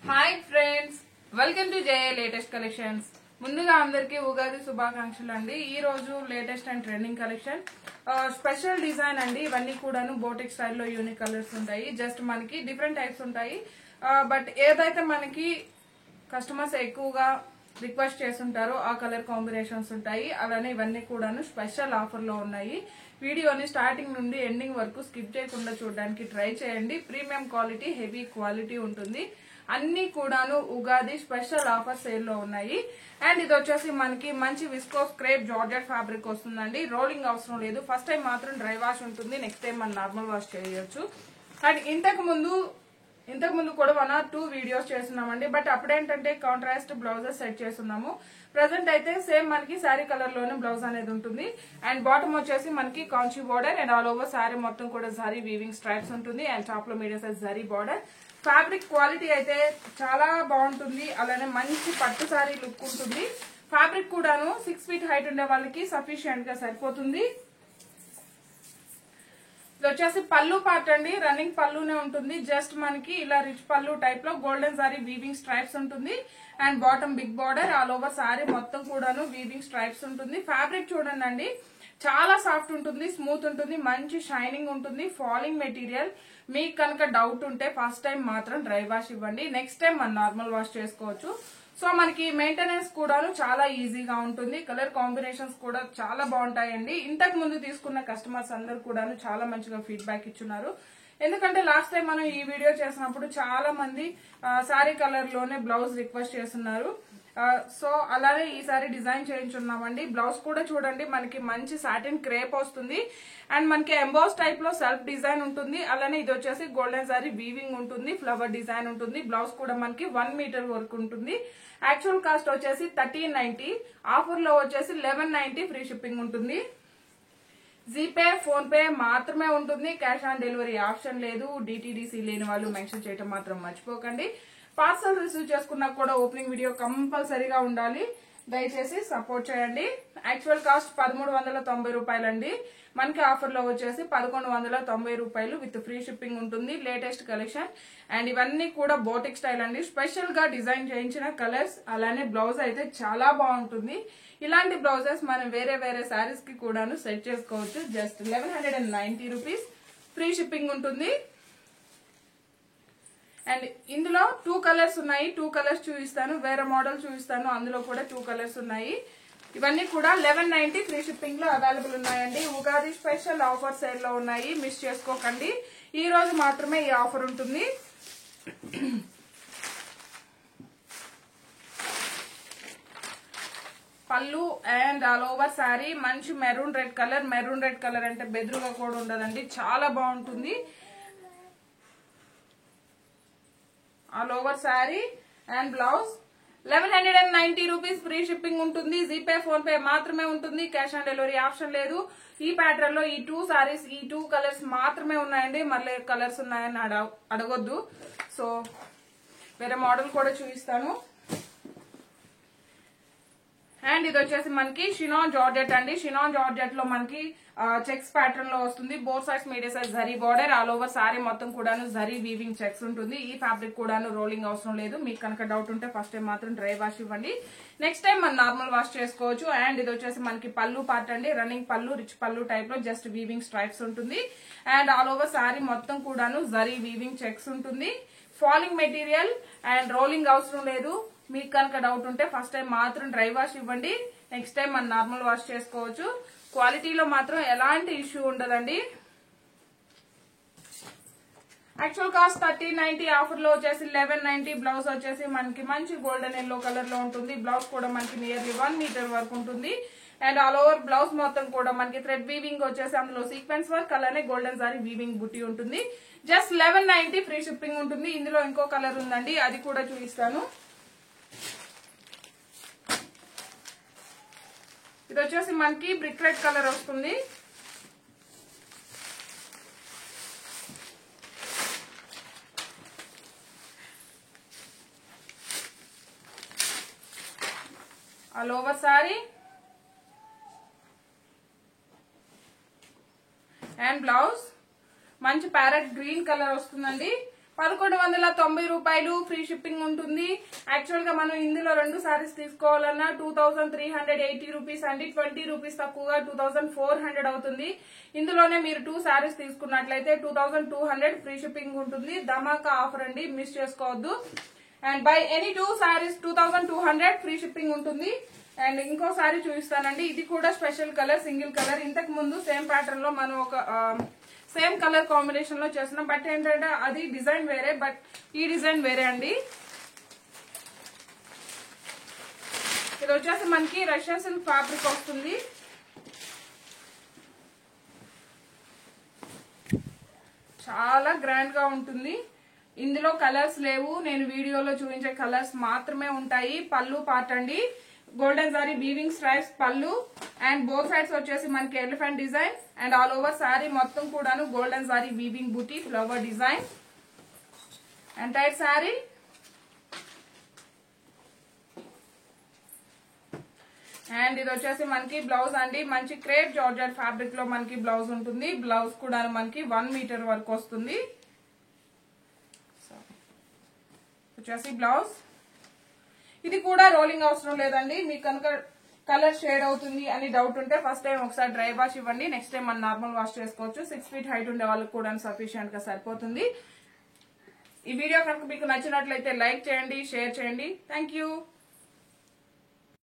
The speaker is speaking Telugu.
Hi friends, welcome to J A latest collections. ముందుగా అందరికీ ఉగాది శుభాకాంక్షలు అండి. ఈ రోజు latest and trending collection special design అండి. ఇవన్నీ కూడాను బోటిక్ స్టైల్లో యూనిక్ కలర్స్ ఉంటాయి. జస్ట్ మనకి డిఫరెంట్ టైప్స్ ఉంటాయి. బట్ ఏదైతే మనకి కస్టమర్స్ ఎక్కువగా రిక్వెస్ట్ చేస్తుంటారో ఆ కలర్ కాంబినేషన్స్ ఉంటాయి. అలానే ఇవన్నీ కూడాను స్పెషల్ ఆఫర్ లో ఉన్నాయి. వీడియోని స్టార్టింగ్ నుండి ఎండింగ్ వరకు స్కిప్ చేయకుండా చూడడానికి ట్రై చేయండి. ప్రీమియం క్వాలిటీ, హెవీ క్వాలిటీ ఉంటుంది. అన్ని కూడాను ఉగాది స్పెషల్ ఆఫర్ సేల్ లో ఉన్నాయి. అండ్ ఇది వచ్చేసి మనకి మంచి విస్కోస్ క్రేప్ జార్జెట్ ఫ్యాబ్రిక్ వస్తుందండి. రోలింగ్ అవసరం లేదు. ఫస్ట్ టైం మాత్రం డ్రై వాష్ ఉంటుంది. నెక్స్ట్ టైం మనం నార్మల్ వాష్ చేయొచ్చు. అండ్ ఇంతకు ముందు కూడా 1 or 2 వీడియోస్ చేస్తున్నామండి. బట్ అప్పుడేంటంటే కాంట్రాస్ట్ బ్లౌజెస్ సెట్ చేస్తున్నాము. ప్రెసెంట్ అయితే సేమ్ మనకి శారీ కలర్ లోనే బ్లౌజ్ అనేది ఉంటుంది. అండ్ బాటమ్ వచ్చేసి మనకి Kanchi border and all over sari మొత్తం కూడా జరీ వీవింగ్ స్ట్రైప్స్ ఉంటుంది. అండ్ టాప్ లో medium size zari border. Fabric quality అయితే చాలా బాగుంటుంది. అలానే మంచి పట్టు శారీ లుక్ ఉంటుంది. ఫ్యాబ్రిక్ కూడాను 6 feet హైట్ ఉండే వాళ్ళకి సఫిషియెంట్ గా సరిపోతుంది. ఇది వచ్చేసి పళ్ళు పార్ట్ అండి. రన్నింగ్ పళ్ళునే ఉంటుంది. జస్ట్ మనకి ఇలా రిచ్ పళ్ళు టైప్ లో గోల్డెన్ సారీ వీవింగ్ స్ట్రైప్స్ ఉంటుంది. And bottom big border, all over sari మొత్తం కూడాను వీవింగ్ స్ట్రైప్స్ ఉంటుంది. ఫ్యాబ్రిక్ చూడండి అండి, చాలా సాఫ్ట్ ఉంటుంది, స్మూత్ ఉంటుంది, మంచి షైనింగ్ ఉంటుంది. Falling material. మీకు కనుక డౌట్ ఉంటే ఫస్ట్ టైం మాత్రం డ్రై వాష్ ఇవ్వండి. నెక్స్ట్ టైం మనం నార్మల్ వాష్ చేసుకోవచ్చు. సో మనకి మెయింటెనెన్స్ కూడాను చాలా ఈజీగా ఉంటుంది. కలర్ కాంబినేషన్స్ కూడా చాలా బాగుంటాయండి. ఇంతకు ముందు తీసుకున్న కస్టమర్స్ అందరు కూడాను చాలా మంచిగా ఫీడ్బ్యాక్ ఇచ్చున్నారు. ఎందుకంటే లాస్ట్ టైం మనం ఈ వీడియో చేసినప్పుడు చాలా మంది సారీ కలర్ లోనే బ్లౌజ్ రిక్వెస్ట్ చేస్తున్నారు. సో అలానే ఈసారి డిజైన్ చేయించున్నామండి. బ్లౌజ్ కూడా చూడండి, మనకి మంచి సాటిన్ క్రేప్ వస్తుంది. అండ్ మనకి ఎంబోస్ టైప్ లో సెల్ఫ్ డిజైన్ ఉంటుంది. అలానే ఇది వచ్చేసి గోల్డెన్ సారీ వీవింగ్ ఉంటుంది, ఫ్లవర్ డిజైన్ ఉంటుంది. బ్లౌజ్ కూడా మనకి 1 మీటర్ వరకు ఉంటుంది. యాక్చువల్ కాస్ట్ వచ్చేసి 1390, ఆఫర్ లో వచ్చేసి 1190 ఫ్రీ షిప్పింగ్ ఉంటుంది. జీపే, ఫోన్ పే మాత్రమే ఉంటుంది. క్యాష్ ఆన్ డెలివరీ ఆప్షన్ లేదు. డిటిడిసి లేని వాళ్ళు మెన్షన్ చేయడం మాత్రం మర్చిపోకండి. పార్సల్ రిసీవ్ చేసుకున్నా కూడా ఓపెనింగ్ వీడియో కంపల్సరీగా ఉండాలి. దయచేసి సపోర్ట్ చేయండి. యాక్చువల్ కాస్ట్ 1390 రూపాయలండి. మనకి ఆఫర్ లో వచ్చేసి 1190 రూపాయలు విత్ ఫ్రీ షిప్పింగ్ ఉంటుంది. Latest collection. అండ్ ఇవన్నీ కూడా బోటిక్ స్టైల్ అండి. స్పెషల్ గా డిజైన్ చేయించిన కలర్స్. అలానే బ్లౌజ్ అయితే చాలా బాగుంటుంది. ఇలాంటి బ్లౌజెస్ మనం వేరే శారీస్ కి కూడాను సెట్ చేసుకోవచ్చు. జస్ట్ 1190 రూపీస్ ఫ్రీ షిప్పింగ్ ఉంటుంది. అండ్ ఇందులో 2 కలర్స్ ఉన్నాయి. 2 కలర్స్ చూపిస్తాను, వేరే మోడల్ చూపిస్తాను. అందులో కూడా 2 కలర్స్ ఉన్నాయి. ఇవన్నీ కూడా 1190 ఫ్రీ షిప్పింగ్ లో అవైలబుల్ ఉన్నాయండి. ఉగాది స్పెషల్ ఆఫర్ సేల్ లో ఉన్నాయి. మిస్ చేసుకోకండి. ఈ రోజు మాత్రమే ఈ ఆఫర్ ఉంటుంది. పళ్ళు అండ్ ఆల్ ఓవర్ శారీ మంచి maroon red colour. Maroon red colour అంటే బెదురుగా కూడా ఉండదండి, చాలా బాగుంటుంది. All over sari and blouse 1190 rupees free shipping ఉంటుంది. జీపే, ఫోన్ పే మాత్రమే ఉంటుంది. క్యాష్ ఆన్ డెలివరీ ఆప్షన్ లేదు. ఈ ప్యాటర్న్ లో ఈ 2 సారీస్, ఈ 2 కలర్స్ మాత్రమే ఉన్నాయండి. మళ్ళీ కలర్స్ ఉన్నాయని అడగొద్దు. సో వేరే మోడల్ కూడా చూపిస్తాను. అండ్ ఇది వచ్చేసి మనకి షినాన్ జార్జెట్ అండి. షినాన్ జార్జెట్ లో మనకి చెక్స్ ప్యాటర్న్ లో వస్తుంది. Both sides medium size zari border, all over sari మొత్తం కూడాను జరీ వీవింగ్ చెక్స్ ఉంటుంది. ఈ ఫ్యాబ్రిక్ కూడాను రోలింగ్ అవసరం లేదు. మీకు కనుక డౌట్ ఉంటే ఫస్ట్ టైం మాత్రం డ్రై వాష్ ఇవ్వండి. నెక్స్ట్ టైం మనం నార్మల్ వాష్ చేసుకోవచ్చు. అండ్ ఇది వచ్చేసి మనకి పళ్ళు పార్ట్ అండి. రన్నింగ్ పళ్ళు, రిచ్ పళ్ళు టైప్ లో జస్ట్ వీవింగ్ స్ట్రైప్స్ ఉంటుంది. అండ్ ఆల్ ఓవర్ సారీ మొత్తం కూడాను జరీ వీవింగ్ చెక్స్ ఉంటుంది. ఫాలింగ్ మెటీరియల్ అండ్ రోలింగ్ అవసరం లేదు. మీకు కనుక డౌట్ ఉంటే ఫస్ట్ టైం మాత్రం డ్రై వాష్ ఇవ్వండి. నెక్స్ట్ టైం మనం నార్మల్ వాష్ చేసుకోవచ్చు. క్వాలిటీలో మాత్రం ఎలాంటి ఇష్యూ ఉండదండి. యాక్చువల్ కాస్ట్ 1390, ఆఫర్ లో వచ్చేసి 1190. బ్లౌజ్ వచ్చేసి మనకి మంచి గోల్డెన్ ఎల్లో కలర్ లో ఉంటుంది. బ్లౌజ్ కూడా మనకి నియర్లీ 1 మీటర్ వరకు ఉంటుంది. అండ్ ఆల్ ఓవర్ బ్లౌజ్ మొత్తం కూడా మనకి థ్రెడ్ వీవింగ్ వచ్చేసి అందులో సీక్వెన్స్ వర్క్, అలానే గోల్డెన్ సారీ వీవింగ్ బుట్టి ఉంటుంది. జస్ట్ 1190 ఫ్రీ షిప్పింగ్ ఉంటుంది. ఇందులో ఇంకో కలర్ ఉందండి, అది కూడా చూపిస్తాను. ఇది వచ్చేసి మనకి బ్రిక్ రెడ్ కలర్ వస్తుంది. All over sorry and blouse మంచి ప్యారెట్ గ్రీన్ కలర్ వస్తుందండి. 1190 రూపాయలు ఫ్రీ షిప్పింగ్ ఉంటుంది. యాక్చువల్ గా మనం ఇందులో 2 సారీస్ తీసుకోవాలన్నా 2380 రూపీస్ అండి. 20 రూపీస్ తక్కువగా 2400 అవుతుంది. ఇందులోనే మీరు 2 సారీస్ తీసుకున్నట్లయితే 2200 ఫ్రీ షిప్పింగ్ ఉంటుంది. ధమాకా ఆఫర్ అండి, మిస్ చేసుకోవద్దు. And by any 2 saris 2200 free shipping ఉంటుంది. అండ్ ఇంకో సారీ చూపిస్తానండి. ఇది కూడా స్పెషల్ కలర్, సింగిల్ కలర్. ఇంతకు ముందు సేమ్ ప్యాటర్న్ లో మనం ఒక సేమ్ కలర్ కాంబినేషన్ లో చేస్తున్నాం. బట్ ఏంటంటే అది డిజైన్ వేరే, బట్ ఈ డిజైన్ వేరే అండి. ఇది వచ్చేసి మనకి రష్యన్ సిల్క్ ఫ్యాబ్రిక్ వస్తుంది. చాలా గ్రాండ్ గా ఉంటుంది. ఇందులో కలర్స్ లేవు, నేను వీడియోలో చూపించే కలర్స్ మాత్రమే ఉంటాయి. పళ్ళు పార్ట్ అండి, golden zari weaving stripes pallu. And both sides వచ్చేసి మనకి elephant design. And all over sari మొత్తం కూడాను golden zari weaving buti flower design. Entire sari and ఇది వచ్చేసి మనకి బ్లౌజ్ అండి. మంచి క్రేప్ జార్జెట్ ఫ్యాబ్రిక్ లో మనకి బ్లౌజ్ ఉంటుంది. బ్లౌజ్ కూడా మనకి 1 మీటర్ వరకు వస్తుంది. వచ్చేసి బ్లౌజ్. ఇది కూడా రోలింగ్ అవసరం లేదండి. మీకు కనుక కలర్ షేడ్ అవుతుంది అని డౌట్ ఉంటే ఫస్ట్ టైం ఒకసారి డ్రై వాష్ ఇవ్వండి. నెక్స్ట్ టైం మనం నార్మల్ వాష్ చేసుకోవచ్చు. 6 ఫీట్ హైట్ ఉండే వాళ్ళకి కూడా సఫిషియెంట్ గా సరిపోతుంది. ఈ వీడియో కనుక మీకు నచ్చినట్లయితే లైక్ చేయండి, షేర్ చేయండి. Thank you.